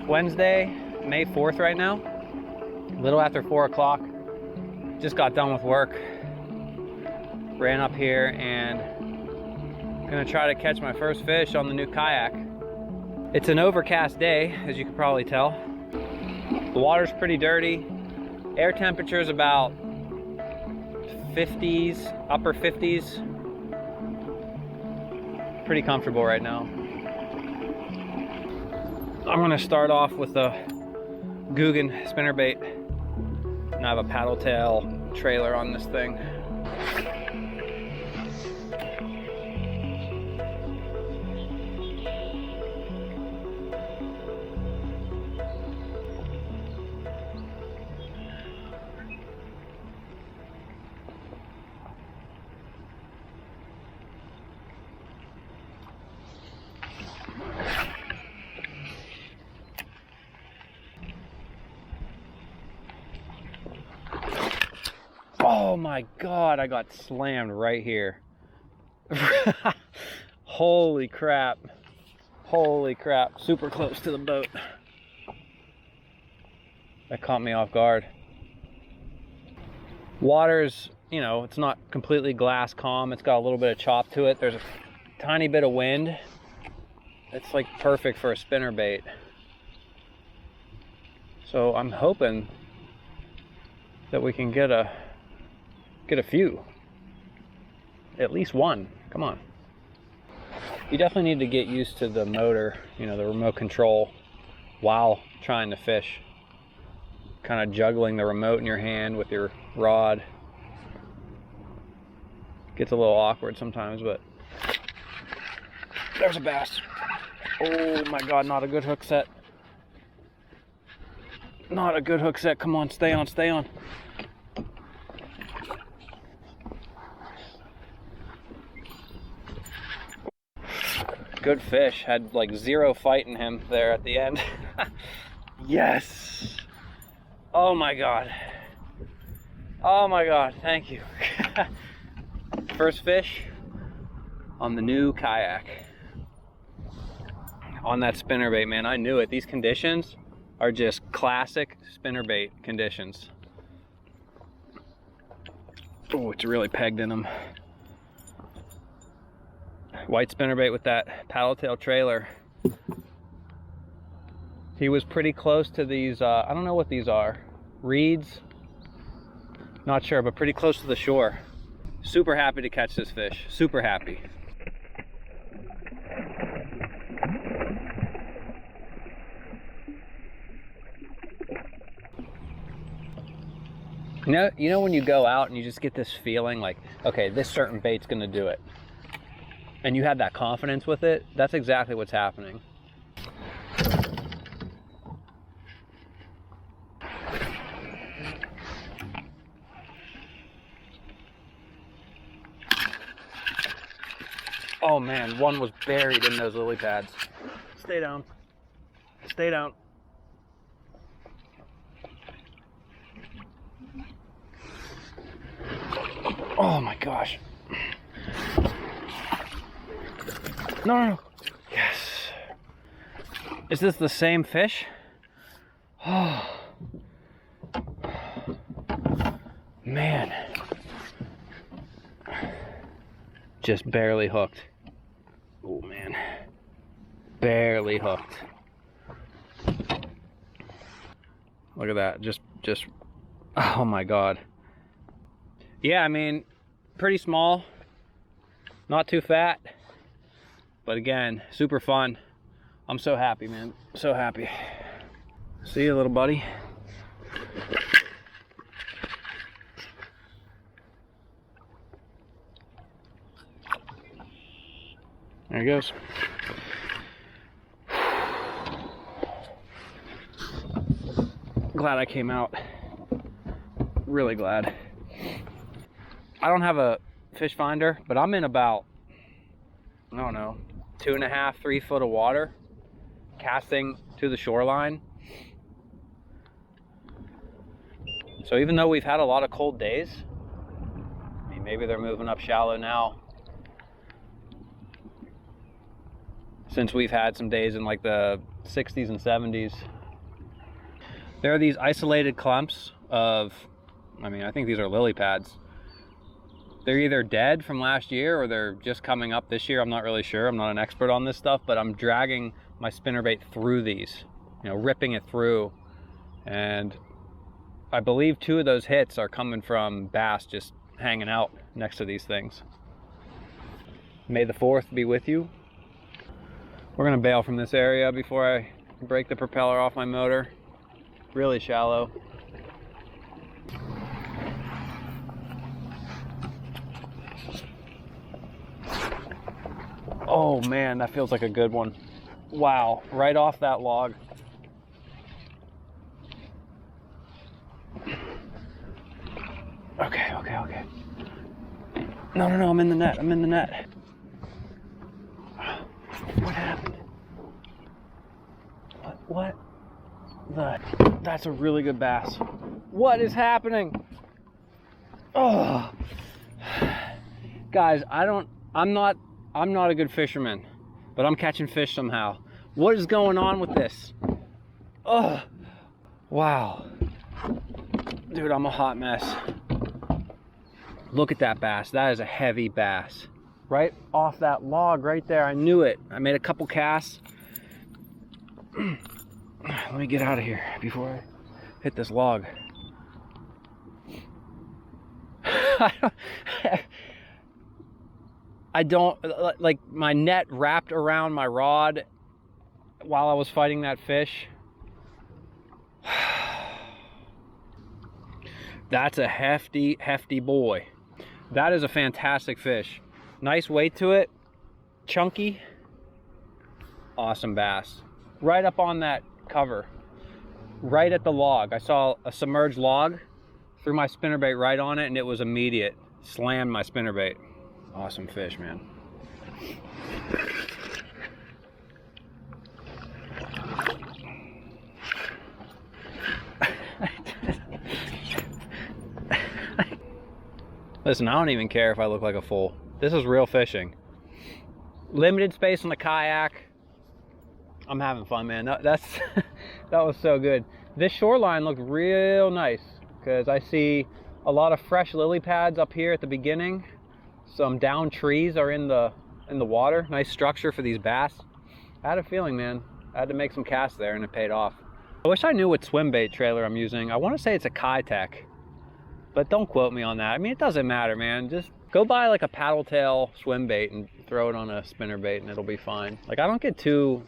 Wednesday, May 4th right now. A little after 4 o'clock. Just got done with work. Ran up here and gonna try to catch my first fish on the new kayak. It's an overcast day, as you can probably tell. The water's pretty dirty. Air temperature is about 50s, upper 50s. Pretty comfortable right now. I'm gonna start off with a Googan spinnerbait. And I have a paddle tail trailer on this thing. Oh my God, I got slammed right here. Holy crap. Holy crap. Super close to the boat. That caught me off guard. Water's, you know, it's not completely glass calm. It's got a little bit of chop to it. There's a tiny bit of wind. It's like perfect for a spinnerbait. So I'm hoping that we can get a few, at least one. Come on. You definitely need to get used to the motor, you know, the remote control while trying to fish. Kind of juggling the remote in your hand with your rod. Gets a little awkward sometimes, but there's a bass. Oh my God, not a good hook set. Not a good hook set. Come on, stay on, stay on. Good fish. Had like zero fight in him there at the end. Yes. Oh my God. Oh my God. Thank you. First fish on the new kayak. On that spinnerbait, man. I knew it. These conditions are just classic spinnerbait conditions. Oh, it's really pegged in them. White spinnerbait with that paddle tail trailer. He was pretty close to these, I don't know what these are. Reeds? Not sure, but pretty close to the shore. Super happy to catch this fish. Super happy. You know when you go out and you just get this feeling like, okay, this certain bait's gonna do it. And you have that confidence with it, that's exactly what's happening. Oh man, one was buried in those lily pads. Stay down. Stay down. Oh my gosh. No. Yes. Is this the same fish? Oh. Man. Just barely hooked. Oh man. Barely hooked. Look at that. Just oh my God. Yeah, I mean, pretty small. Not too fat. But again, super fun. I'm so happy, man. So happy. See you, little buddy. There he goes. Glad I came out. Really glad. I don't have a fish finder, but I'm in about, I don't know, 2.5, 3 foot of water, casting to the shoreline. So even though we've had a lot of cold days, I mean, maybe they're moving up shallow now, since we've had some days in like the 60s and 70s. There are these isolated clumps of, I mean, I think these are lily pads. They're either dead from last year or they're just coming up this year. I'm not really sure. I'm not an expert on this stuff, but I'm dragging my spinnerbait through these, you know, ripping it through. And I believe 2 of those hits are coming from bass just hanging out next to these things. May the 4th be with you. We're gonna bail from this area before I break the propeller off my motor. Really shallow. Oh man, that feels like a good one. Wow, right off that log. Okay. No, I'm in the net, What happened? What? That's a really good bass. What is happening? Oh. Guys, I'm not a good fisherman, but I'm catching fish somehow. What is going on with this? Oh, wow. Dude, I'm a hot mess. Look at that bass. That is a heavy bass. Right off that log right there. I knew it. I made a couple casts. Let me get out of here before I hit this log. I don't, like, my net wrapped around my rod while I was fighting that fish. That's a hefty boy. That is a fantastic fish. Nice weight to it, chunky, awesome bass. Right up on that cover, right at the log. I saw a submerged log, threw my spinnerbait right on it, and it was immediate. Slammed my spinnerbait. Awesome fish, man. Listen, I don't even care if I look like a fool. This is real fishing. Limited space on the kayak. I'm having fun, man. That was so good. This shoreline looked real nice because I see a lot of fresh lily pads up here at the beginning. Some down trees are in the water. Nice structure for these bass. I had a feeling, man. I had to make some casts there and it paid off. I wish I knew what swim bait trailer I'm using. I want to say it's a Kayak, but don't quote me on that. I mean, it doesn't matter, man. Just go buy like a paddle tail swim bait and throw it on a spinnerbait and it'll be fine. Like, I don't get too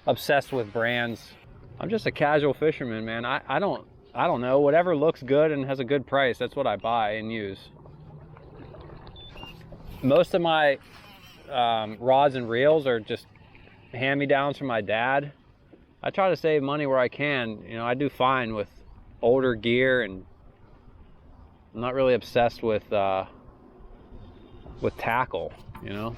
obsessed with brands. I'm just a casual fisherman, man. I don't know. Whatever looks good and has a good price, that's what I buy and use. Most of my rods and reels are just hand-me-downs from my dad. I try to save money where I can. You know, I do fine with older gear, and I'm not really obsessed with tackle, you know.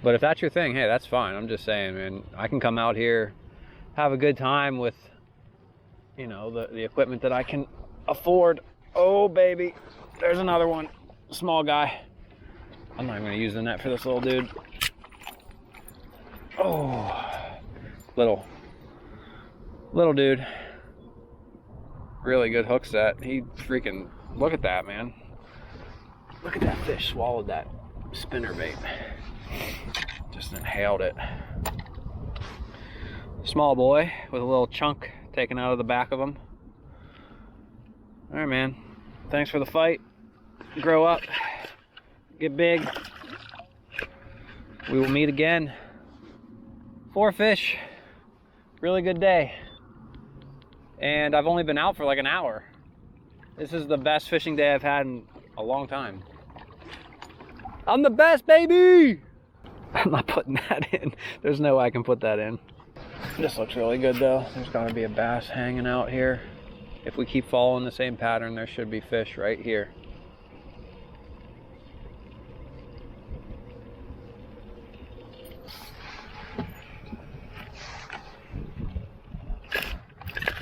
But if that's your thing, hey, that's fine. I'm just saying, man, I can come out here, have a good time with, you know, the equipment that I can afford. Oh, baby, there's another one. Small guy. I'm not even gonna use the net for this little dude. Oh, little dude. Really good hook set. He freaking, look at that, man. Look at that fish swallowed that spinnerbait. Just inhaled it. Small boy with a little chunk taken out of the back of him. All right, man. Thanks for the fight. Grow up. Get big. We will meet again. 4 fish. Really good day. And I've only been out for like an hour. This is the best fishing day I've had in a long time. I'm the best, baby! I'm not putting that in. There's no way I can put that in. This looks really good though. There's gotta be a bass hanging out here. If we keep following the same pattern, there should be fish right here.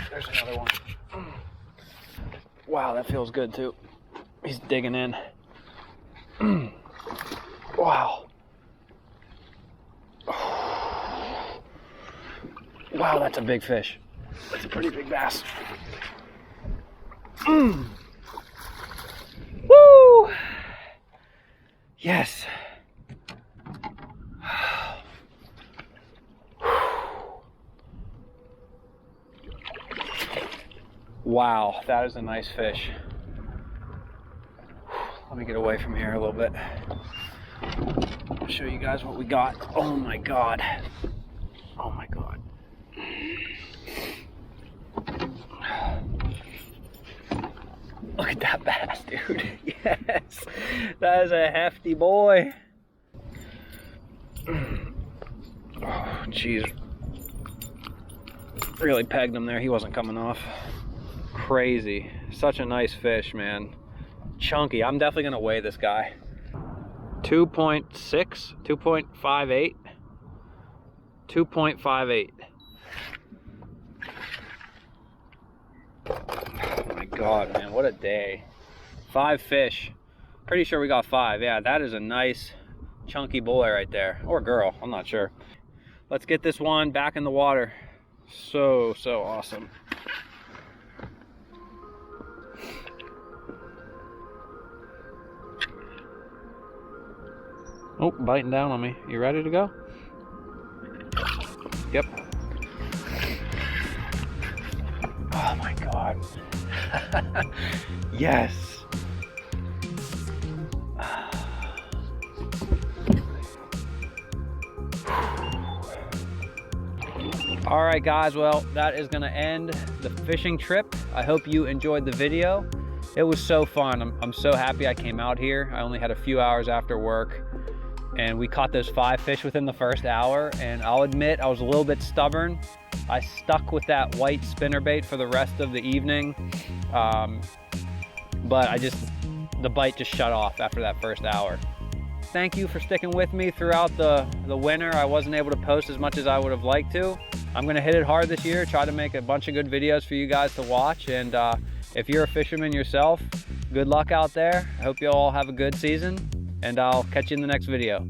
There's another one. Wow, that feels good too. He's digging in. Wow. Wow, that's a big fish. That's a pretty big bass. Woo! Yes. Wow, that is a nice fish. Let me get away from here a little bit. I'll show you guys what we got. Oh my God. Oh my God. Look at that bass, dude. Yes, that is a hefty boy. Oh, jeez. Really pegged him there. He wasn't coming off. Crazy. Such a nice fish, man. Chunky. I'm definitely gonna weigh this guy. 2.6, 2.58, 2.58. Oh my God, man, what a day. 5 fish. Pretty sure we got 5. Yeah, that is a nice chunky boy right there. Or girl, I'm not sure. Let's get this one back in the water. So awesome. Oh, biting down on me. You ready to go? Yep. Oh my God. Yes. All right, guys. Well, that is going to end the fishing trip. I hope you enjoyed the video. It was so fun. I'm so happy I came out here. I only had a few hours after work, and we caught those 5 fish within the first hour. And I'll admit I was a little bit stubborn. I stuck with that white spinnerbait for the rest of the evening, but the bite just shut off after that first hour. Thank you for sticking with me throughout the winter. I wasn't able to post as much as I would have liked to. I'm gonna hit it hard this year, try to make a bunch of good videos for you guys to watch. And if you're a fisherman yourself, good luck out there. I hope you all have a good season, and I'll catch you in the next video.